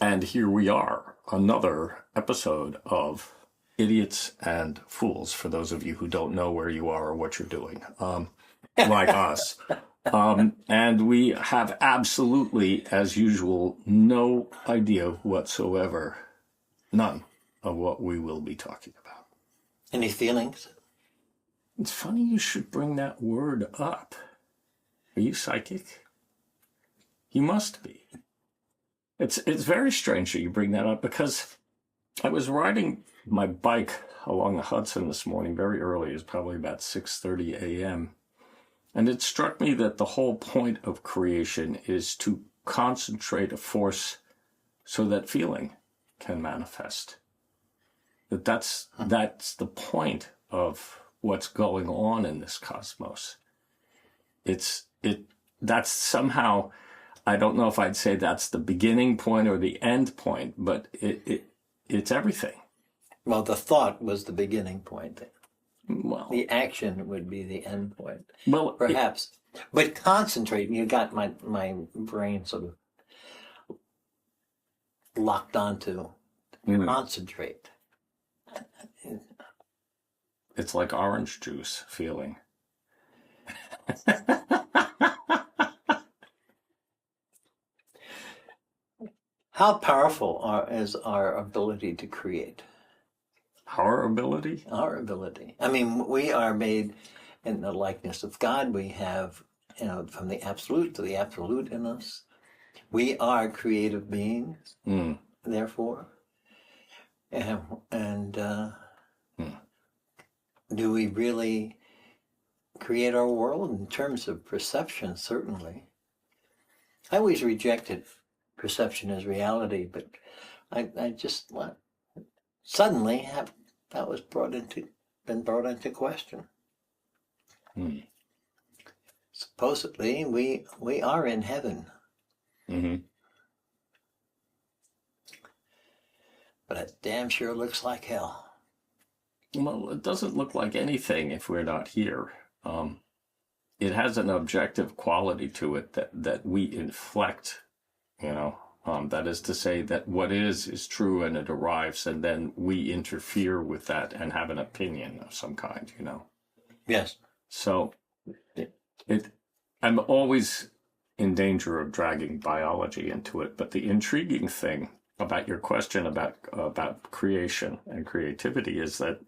And here we are, another episode of Idiots and Fools, for those of you who don't know where you are or what you're doing, like us. And we have absolutely, as usual, no idea whatsoever, none of what we will be talking about. Any feelings? It's funny you should bring that word up. Are you psychic? You must be. It's very strange that you bring that up, because I was riding my bike along the Hudson this morning very early. It was probably about 6:30 a.m. And it struck me that the whole point of creation is to concentrate a force so that feeling can manifest. That's the point of what's going on in this cosmos. That's somehow, I don't know if I'd say that's the beginning point or the end point, but it's everything. Well, the thought was the beginning point. Well, the action would be the end point. Well, perhaps. But concentrate, you got my brain sort of locked onto concentrate. It's like orange juice feeling. How powerful is our ability to create? Our ability? Our ability. I mean, we are made in the likeness of God. We have, from the absolute to the absolute in us. We are creative beings, therefore. And do we really create our world in terms of perception? Certainly. I always rejected perception as reality, but I just suddenly have that was been brought into question. Supposedly, we are in heaven, but it damn sure looks like hell. Well, it doesn't look like anything if we're not here. It has an objective quality to it that we inflect. That is to say that what is true, and it arrives, and then we interfere with that and have an opinion of some kind, Yes. So I'm always in danger of dragging biology into it, but the intriguing thing about your question about creation and creativity is that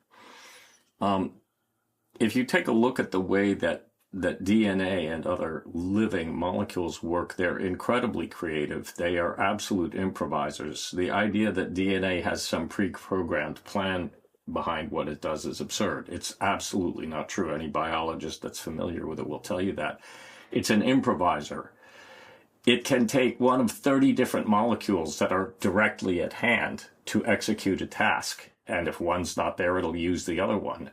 if you take a look at the way that DNA and other living molecules work, they're incredibly creative. They are absolute improvisers. The idea that DNA has some pre-programmed plan behind what it does is absurd. It's absolutely not true. Any biologist that's familiar with it will tell you that. It's an improviser. It can take one of 30 different molecules that are directly at hand to execute a task. And if one's not there, it'll use the other one.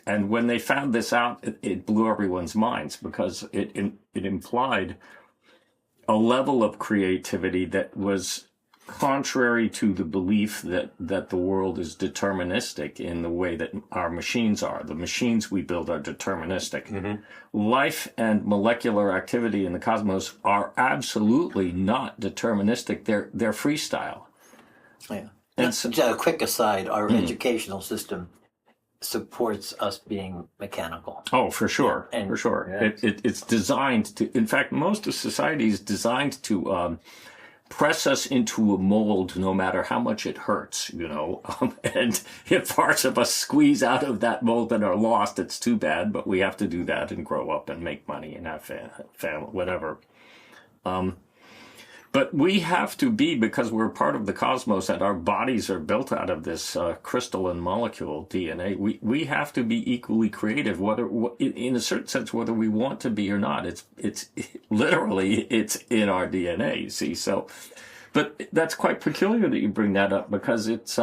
And when they found this out, it blew everyone's minds, because it implied a level of creativity that was contrary to the belief that the world is deterministic in the way that our machines are. The machines we build are deterministic. Life and molecular activity in the cosmos are absolutely not deterministic. They're freestyle. Yeah. And so, a quick aside, our educational system supports us being mechanical. Oh, for sure. And, for sure. Yeah. It's designed to, in fact, most of society is designed to press us into a mold no matter how much it hurts, and if parts of us squeeze out of that mold and are lost, it's too bad, but we have to do that and grow up and make money and have family, whatever. But we have to be, because we're part of the cosmos and our bodies are built out of this crystalline molecule, DNA, we have to be equally creative, whether, in a certain sense, whether we want to be or not. It's literally, it's in our DNA, you see. So, but that's quite peculiar that you bring that up, because it's,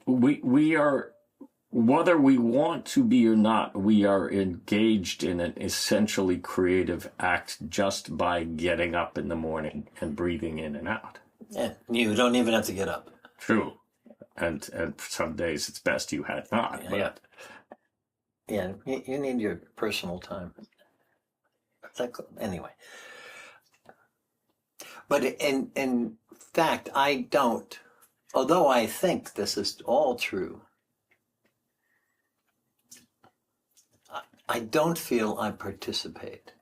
we are, whether we want to be or not, we are engaged in an essentially creative act just by getting up in the morning and breathing in and out. Yeah, you don't even have to get up. True. And some days it's best you had not. Yeah, you need your personal time. Anyway. But in fact, I don't. Although I think this is all true, I don't feel I participate.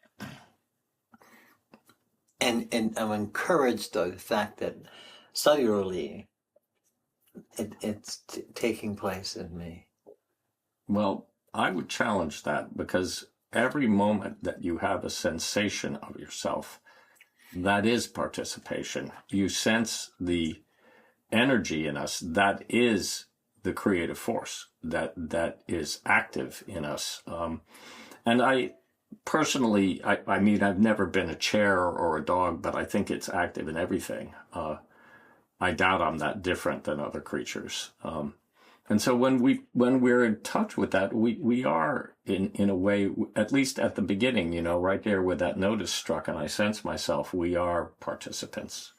And I'm encouraged by the fact that cellularly it's taking place in me. Well, I would challenge that, because every moment that you have a sensation of yourself, that is participation. You sense the energy in us, that is the creative force that is active in us. And I personally, I mean, I've never been a chair or a dog, but I think it's active in everything. I doubt I'm that different than other creatures. And so when we're in touch with that, we are in a way, at least at the beginning, you know, right there where that note is struck and I sense myself, we are participants.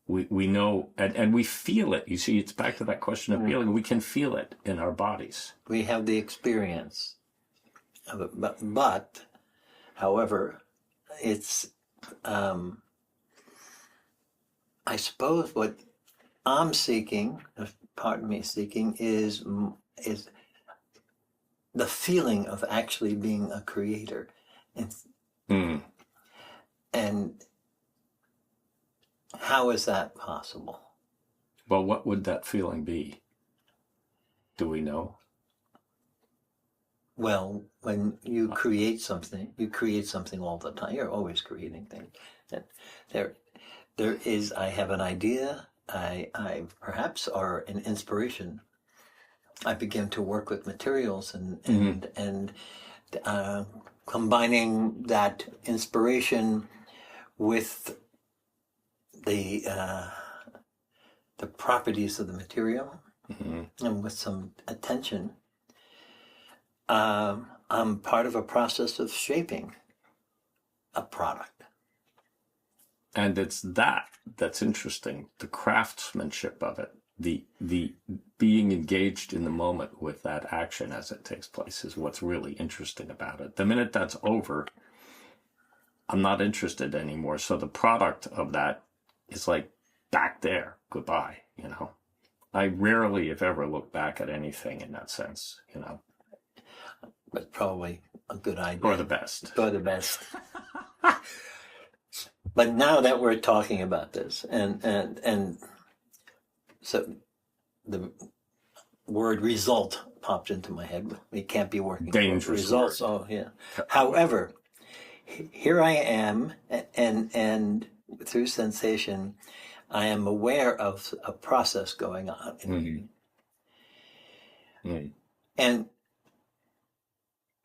We know, and we feel it. You see, it's back to that question of feeling. We can feel it in our bodies. We have the experience of it, but however, it's I suppose what I'm seeking, part of me seeking, is the feeling of actually being a creator, and how is that possible? Well, what would that feeling be? Do we know? Well, when you create something all the time. You're always creating things. And there is. I have an idea. I perhaps are an inspiration. I begin to work with materials and combining that inspiration with the properties of the material, and with some attention, I'm part of a process of shaping a product. And it's that's interesting. The craftsmanship of it, the being engaged in the moment with that action as it takes place, is what's really interesting about it. The minute that's over, I'm not interested anymore. So the product of that is like back there. Goodbye. You know, I rarely, if ever, look back at anything in that sense. You know, But probably a good idea. or the best. Or the best. But now that we're talking about this, and so the word result popped into my head. We can't be working Dangerous results. word. Oh yeah. However, here I am, and through sensation, I am aware of a process going on in me. And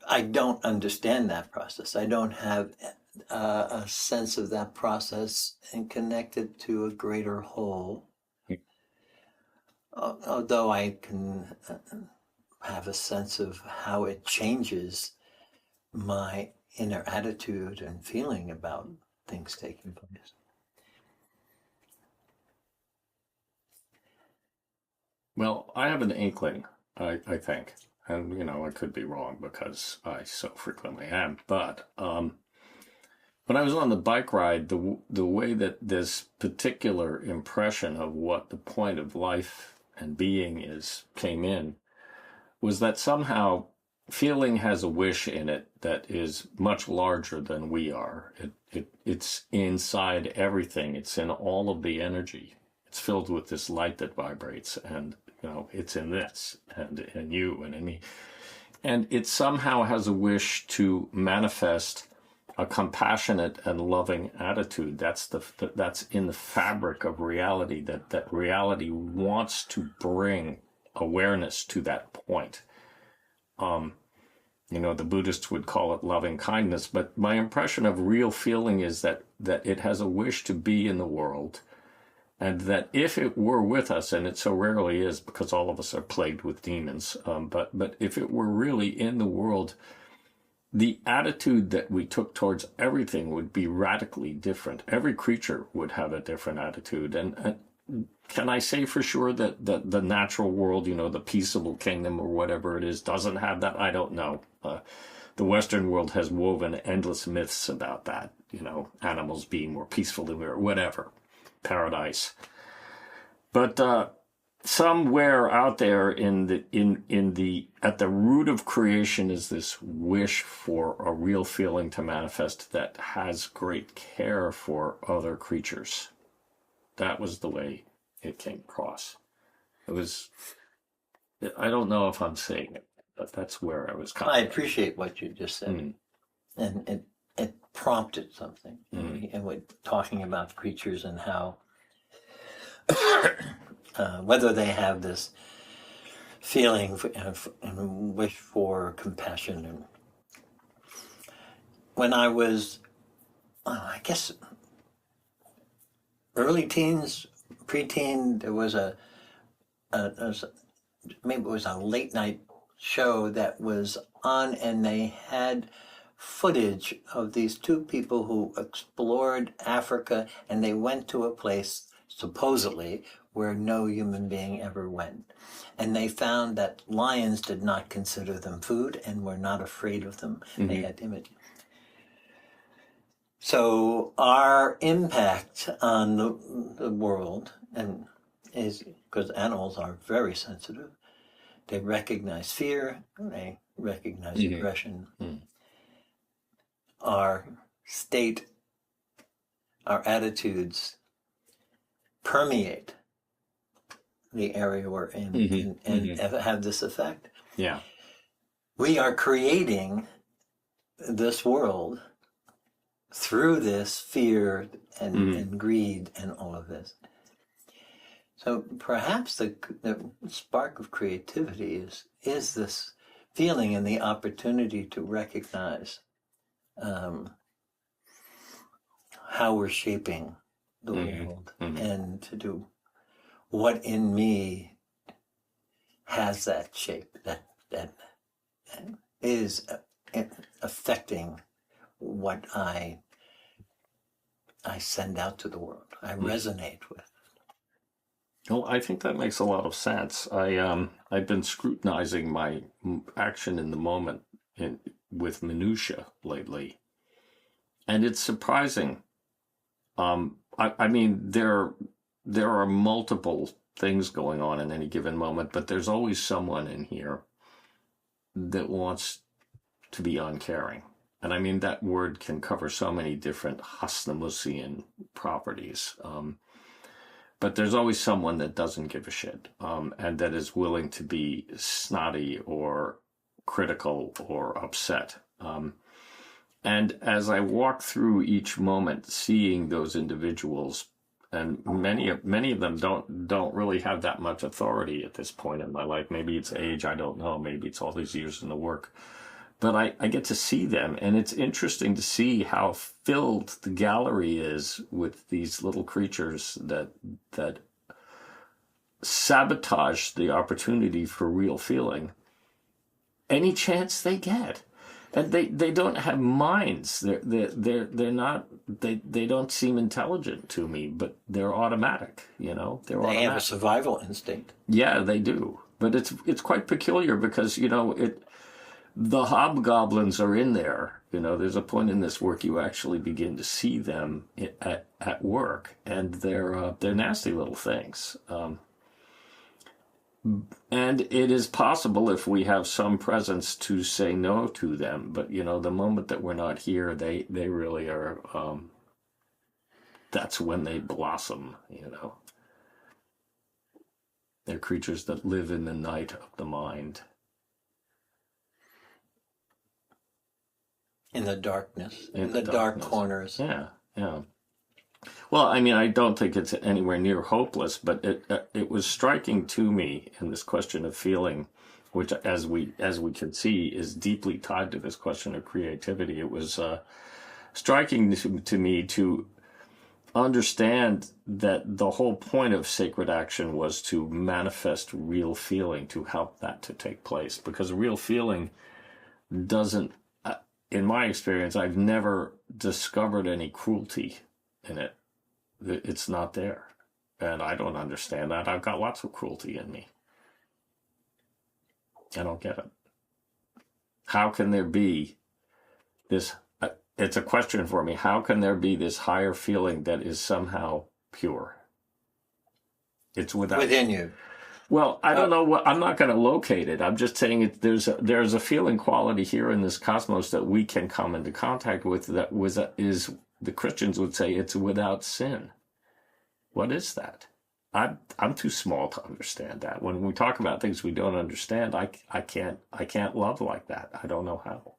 I don't understand that process. I don't have a sense of that process and connected to a greater whole. Although I can have a sense of how it changes my inner attitude and feeling about things taking place. Well, I have an inkling, I think. And, you know, I could be wrong because I so frequently am. But when I was on the bike ride, the way that this particular impression of what the point of life and being is came in was that somehow feeling has a wish in it that is much larger than we are. It's inside everything. It's in all of the energy. It's filled with this light that vibrates, and you know, it's in this and in you and in me. And it somehow has a wish to manifest a compassionate and loving attitude. That's in the fabric of reality, that reality wants to bring awareness to that point. You know, the Buddhists would call it loving kindness, but my impression of real feeling is that it has a wish to be in the world, and that if it were with us, and it so rarely is because all of us are plagued with demons, but if it were really in the world, the attitude that we took towards everything would be radically different. Every creature would have a different attitude. And can I say for sure that the natural world, you know, the peaceable kingdom or whatever it is, doesn't have that? I don't know. The Western world has woven endless myths about that. animals being more peaceful than we are, whatever, paradise. But somewhere out there at the root of creation is this wish for a real feeling to manifest that has great care for other creatures. That was the way it came across. I don't know if I'm saying it, but that's where I was coming. I appreciate what you just said. And it prompted something. And we're talking about creatures and how whether they have this feeling and wish for compassion. And when I was, I guess, early teens, preteen, there was maybe it was a late night show that was on, and they had footage of these two people who explored Africa, and they went to a place supposedly where no human being ever went. And they found that lions did not consider them food and were not afraid of them. They had images. So our impact on the world is because animals are very sensitive. They recognize fear. They recognize aggression. Our state, our attitudes permeate the area we're in and have this effect. Yeah. We are creating this world through this fear and greed and all of this. So perhaps the spark of creativity is this feeling and the opportunity to recognize how we're shaping the world and to do what in me has that shape that is affecting what I send out to the world. I resonate with. Well, I think that makes a lot of sense. I've been scrutinizing my action in the moment with minutia lately, and it's surprising. I mean, there are multiple things going on in any given moment, but there's always someone in here that wants to be uncaring. And I mean, that word can cover so many different Hasnamusian properties. But there's always someone that doesn't give a shit, and that is willing to be snotty or critical or upset. And as I walk through each moment, seeing those individuals, and many of them don't really have that much authority at this point in my life. Maybe it's age, I don't know. Maybe it's all these years in the work. But I get to see them, and it's interesting to see how filled the gallery is with these little creatures that sabotage the opportunity for real feeling any chance they get. And they don't have minds. They're not. They don't seem intelligent to me, but they're automatic. They're automatic. They have a survival instinct. Yeah, they do. But it's quite peculiar because the hobgoblins are in there. There's a point in this work you actually begin to see them at work, and they're nasty little things. And it is possible if we have some presence to say no to them. But, the moment that we're not here, they really are, that's when they blossom, They're creatures that live in the night of the mind. In the darkness, in the dark corners. Yeah. Well, I mean, I don't think it's anywhere near hopeless, but it was striking to me in this question of feeling, which, as we can see, is deeply tied to this question of creativity. It was striking to me to understand that the whole point of sacred action was to manifest real feeling, to help that to take place, because real feeling doesn't. In my experience, I've never discovered any cruelty in it. It's not there. And I don't understand that. I've got lots of cruelty in me. I don't get it. How can there be this it's a question for me. How can there be this higher feeling that is somehow pure? It's without. Within you. Well, I don't know what. I'm not going to locate it. I'm just saying there's a feeling quality here in this cosmos that we can come into contact with that is the Christians would say it's without sin. What is that? I'm too small to understand that. When we talk about things we don't understand, I can't love like that. I don't know how.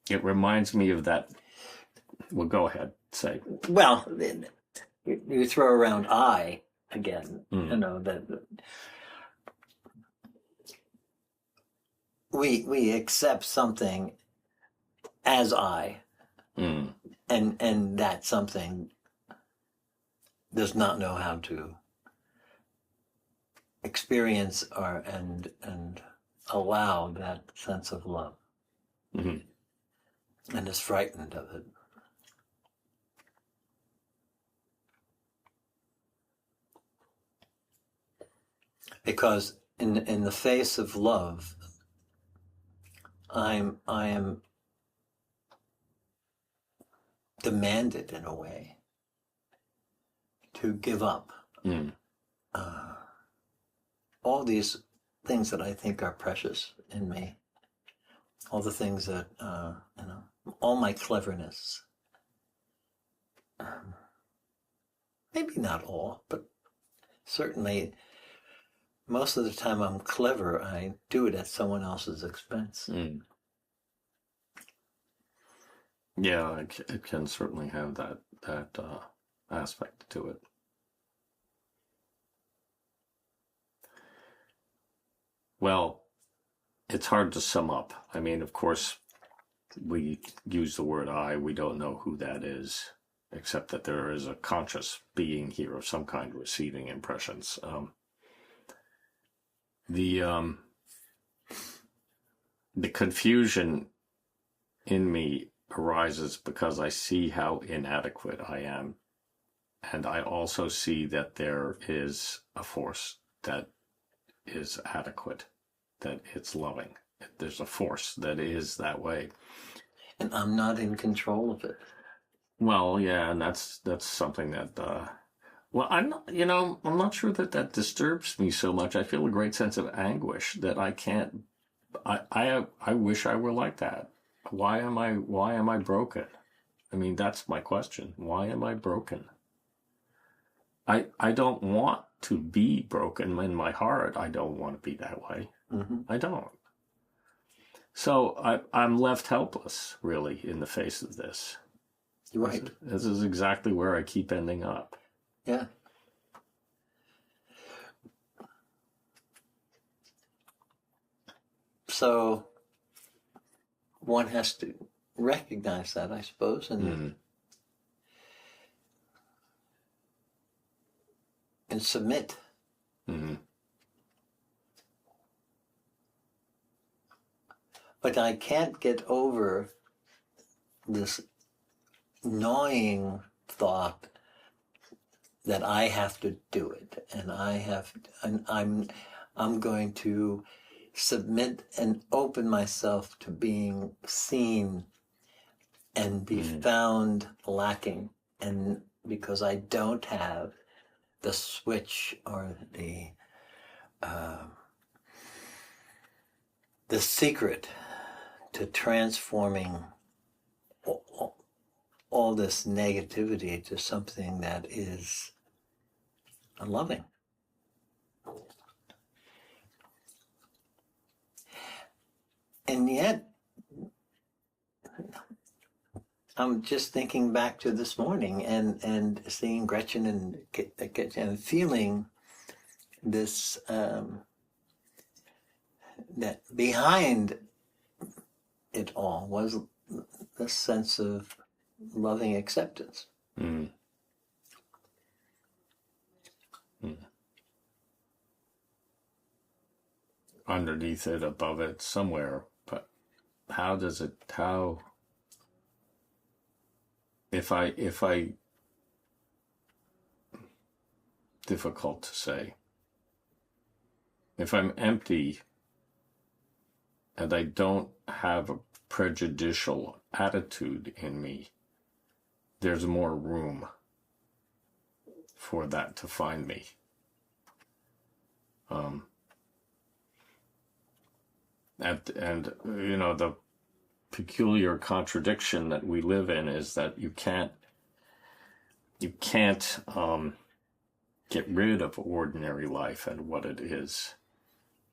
It reminds me of that. Well, go ahead. Say. Well, you throw around I again. You know that we accept something as I, and that something does not know how to experience and allow that sense of love, and is frightened of it. Because in the face of love, I am demanded in a way to give up all these things that I think are precious in me, all the things that all my cleverness. Maybe not all, but certainly most of the time I'm clever, I do it at someone else's expense. Yeah, it can certainly have that aspect to it. Well, it's hard to sum up. I mean, of course, we use the word I. We don't know who that is, except that there is a conscious being here of some kind receiving impressions. The confusion in me arises because I see how inadequate I am, and I also see that there is a force that is adequate, that it's loving. There's a force that is that way, and I'm not in control of it. Well, yeah, and that's something that. Well, I'm not sure that disturbs me so much. I feel a great sense of anguish that I can't. I wish I were like that. Why am I broken? I mean, that's my question. Why am I broken? I don't want to be broken in my heart. I don't want to be that way. I don't. So I'm left helpless, really, in the face of this. Right. This is exactly where I keep ending up. Yeah. So one has to recognize that, I suppose, and submit. But I can't get over this gnawing thought that I have to do it, and I'm going to submit and open myself to being seen and be found lacking, and because I don't have the switch or the secret to transforming all this negativity to something that is loving. And yet, I'm just thinking back to this morning and seeing Gretchen and feeling this, that behind it all was this sense of loving acceptance. Underneath it, above it, somewhere. But if I difficult to say. If I'm empty and I don't have a prejudicial attitude in me, there's more room for that to find me. And you know, the peculiar contradiction that we live in is that you can't get rid of ordinary life and what it is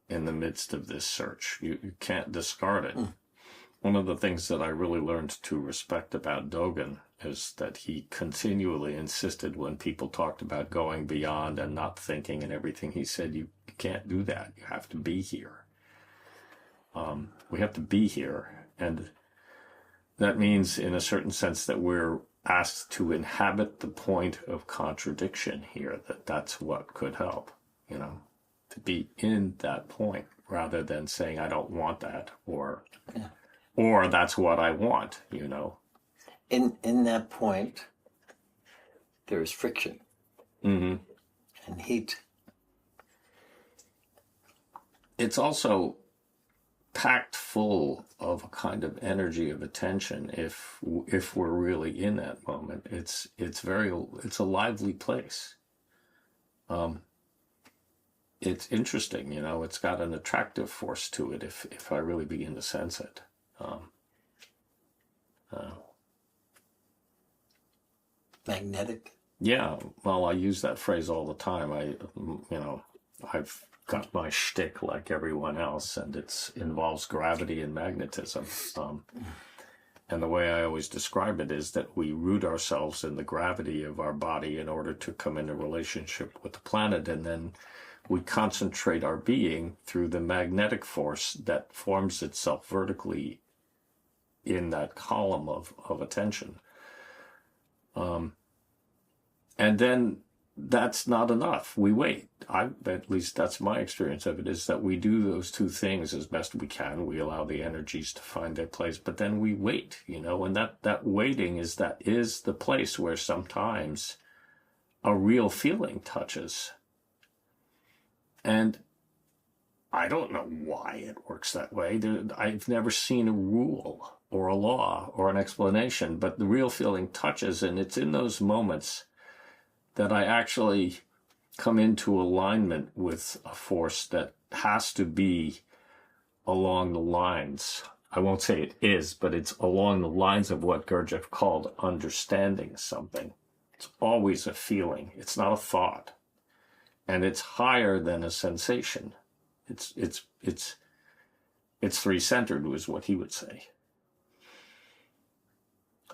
in the midst of this search. You can't discard it. One of the things that I really learned to respect about Dogen is that he continually insisted when people talked about going beyond and not thinking and everything, he said, you can't do that. You have to be here. We have to be here. And that means, in a certain sense, that we're asked to inhabit the point of contradiction here, that's what could help, you know, to be in that point rather than saying, I don't want that, or that's what I want, you know. In that point, there is friction and heat. It's also packed full of a kind of energy of attention. If we're really in that moment, it's a lively place. It's interesting, you know. It's got an attractive force to it if I really begin to sense it. Magnetic. Yeah, well, I use that phrase all the time. I've got my shtick like everyone else, and it involves gravity and magnetism. And the way I always describe it is that we root ourselves in the gravity of our body in order to come into relationship with the planet, and then we concentrate our being through the magnetic force that forms itself vertically in that column of attention. And then that's not enough. We wait. At least that's my experience of it, is that we do those two things as best we can. We allow the energies to find their place, but then we wait, you know, and that waiting is the place where sometimes a real feeling touches. And I don't know why it works that way. I've never seen a rule or a law or an explanation, but the real feeling touches, and it's in those moments that I actually come into alignment with a force that has to be along the lines, I won't say it is, but it's along the lines of what Gurdjieff called understanding something. It's always a feeling. It's not a thought. And it's higher than a sensation. It's three-centered, was what he would say.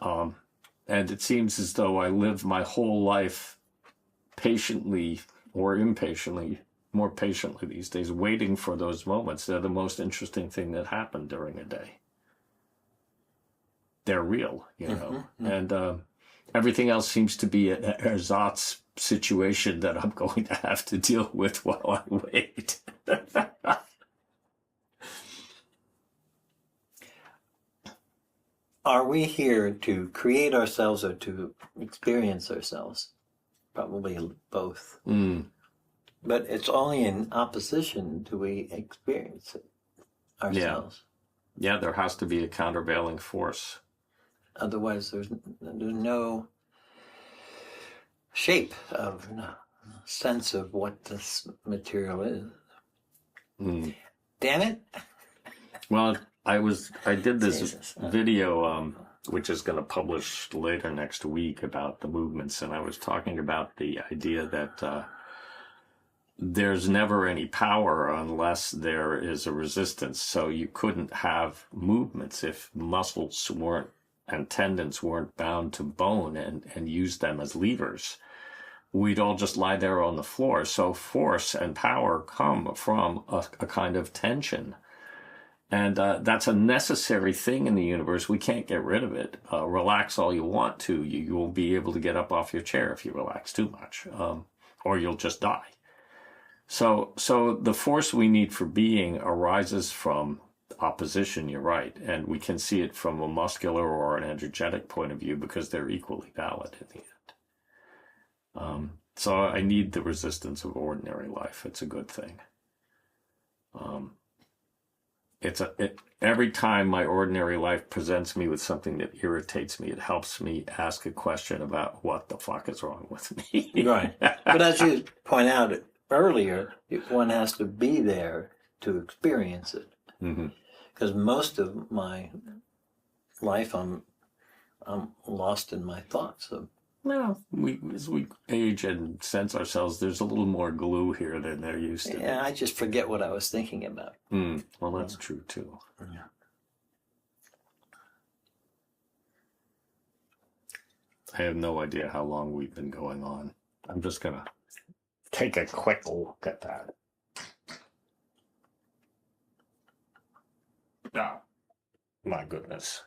And it seems as though I live my whole life patiently or impatiently, more patiently these days, waiting for those moments. They're the most interesting thing that happened during a day. They're real, you know. And everything else seems to be an ersatz situation that I'm going to have to deal with while I wait. Are we here to create ourselves or to experience ourselves? Probably both. But it's only in opposition do we experience it ourselves. Yeah, there has to be a countervailing force. Otherwise, there's no shape of sense of what this material is. Damn it! Well, I did this video, which is going to publish later next week, about the movements, and I was talking about the idea that there's never any power unless there is a resistance. So you couldn't have movements if muscles weren't and tendons weren't bound to bone and use them as levers. We'd all just lie there on the floor. So force and power come from a kind of tension. And that's a necessary thing in the universe. We can't get rid of it. Relax all you want to. You won't be able to get up off your chair if you relax too much, or you'll just die. So the force we need for being arises from opposition, you're right. And we can see it from a muscular or an energetic point of view because they're equally valid in the end. So I need the resistance of ordinary life. It's a good thing. every time my ordinary life presents me with something that irritates me, it helps me ask a question about what the fuck is wrong with me. Right. But as you point out earlier, one has to be there to experience it. Mm-hmm. Because most of my life, I'm lost in my thoughts. So, Well, as we age and sense ourselves, there's a little more glue here than there used to be. yeah, I just forget what I was thinking about. Well, that's true too. Yeah. I have no idea how long we've been going on. I'm just gonna take a quick look at that. Oh, my goodness.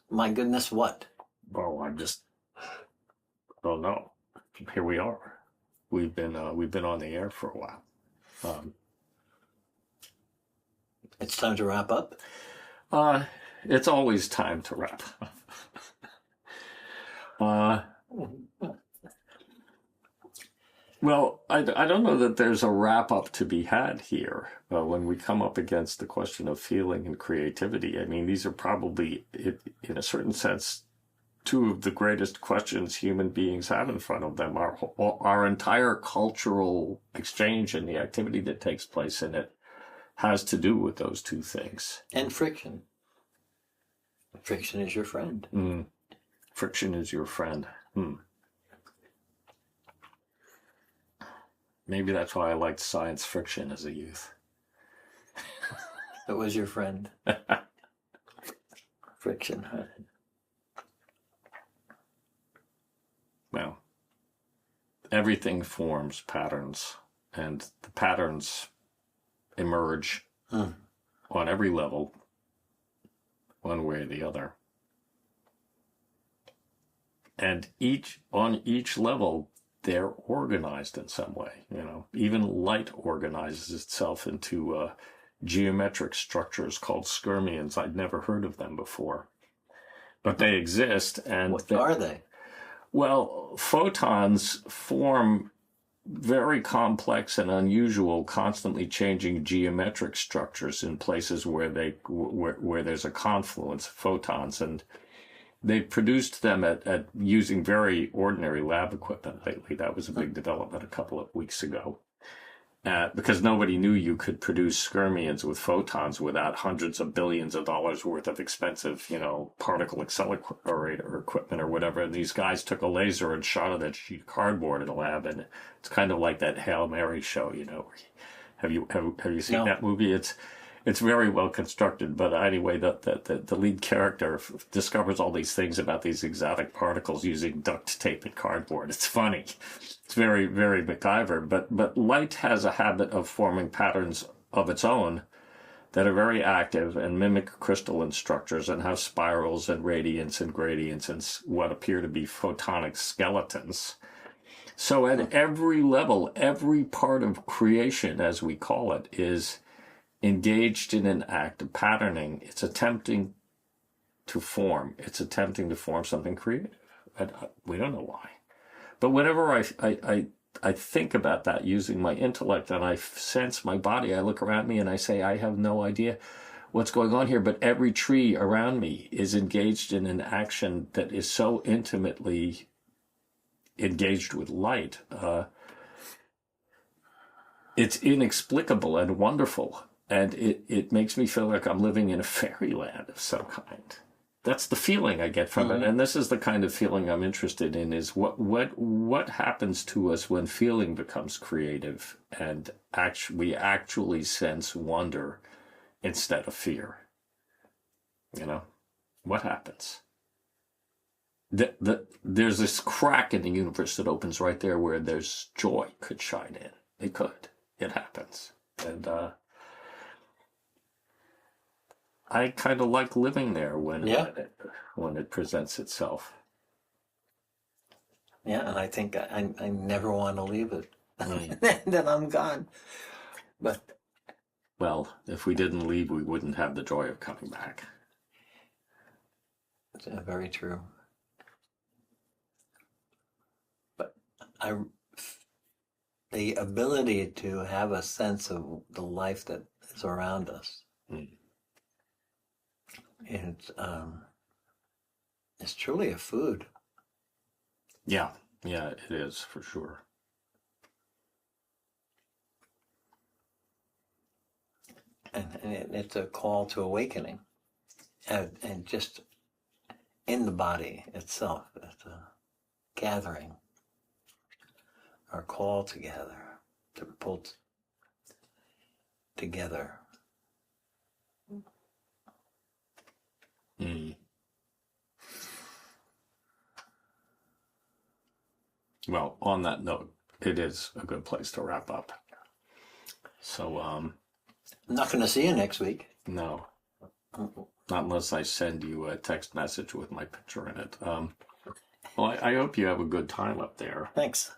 My goodness, what? Well, I don't know. Here we are. We've been on the air for a while. It's time to wrap up? It's always time to wrap up. Well, I don't know that there's a wrap up to be had here when we come up against the question of feeling and creativity. I mean, these are probably, in a certain sense, two of the greatest questions human beings have in front of them. Our entire cultural exchange and the activity that takes place in it has to do with those two things. And friction. Friction is your friend. Friction is your friend. Maybe that's why I liked science fiction as a youth. It was your friend. Friction. Huh? Well, everything forms patterns, and the patterns emerge on every level, one way or the other. And on each level, they're organized in some way. Even light organizes itself into geometric structures called skyrmions. I'd never heard of them before, but they exist. And what are they? Well, photons form very complex and unusual, constantly changing geometric structures in places where there's a confluence of photons, and they've produced them at using very ordinary lab equipment lately. That was a big development a couple of weeks ago, because nobody knew you could produce skyrmions with photons without hundreds of billions of dollars worth of expensive, particle accelerator equipment or whatever. And these guys took a laser and shot it at a sheet of cardboard in a lab, and it's kind of like that Hail Mary show. Have you seen that movie? It's very well constructed, but anyway, the lead character discovers all these things about these exotic particles using duct tape and cardboard. It's funny. It's very, very MacGyver. But light has a habit of forming patterns of its own that are very active and mimic crystalline structures and have spirals and radiants and gradients and what appear to be photonic skeletons. So at every level, every part of creation, as we call it, is engaged in an act of patterning. It's attempting to form. It's attempting to form something creative. And we don't know why. But whenever I think about that using my intellect and I sense my body, I look around me and I say, I have no idea what's going on here. But every tree around me is engaged in an action that is so intimately engaged with light. It's inexplicable and wonderful. And it makes me feel like I'm living in a fairyland of some kind. That's the feeling I get from it. And this is the kind of feeling I'm interested in, is what happens to us when feeling becomes creative and we actually sense wonder instead of fear. What happens? There's this crack in the universe that opens right there where there's joy could shine in. It could. It happens. And I kind of like living there when it presents itself. Yeah, and I think I never want to leave it. Then I'm gone. But well, if we didn't leave, we wouldn't have the joy of coming back. It's very true. But the ability to have a sense of the life that is around us. Mm. It's truly a food. Yeah, yeah, it is for sure. And it's a call to awakening. And just in the body itself, it's a gathering, our call together, to pull together. Mm. Well, on that note, it is a good place to wrap up. So, I'm not going to see you next week. no, not unless I send you a text message with my picture in it. Well, I hope you have a good time up there. Thanks.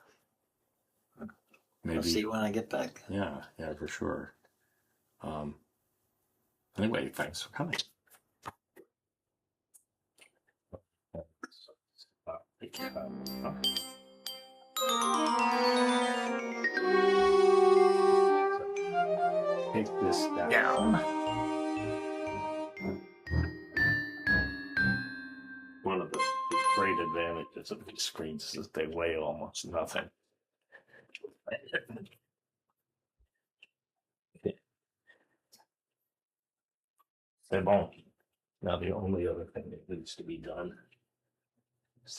Maybe. I'll see you when I get back. Yeah, for sure. Anyway, thanks for coming. Take this down. One of the great advantages of these screens is they weigh almost nothing. C'est bon. Now the only other thing that needs to be done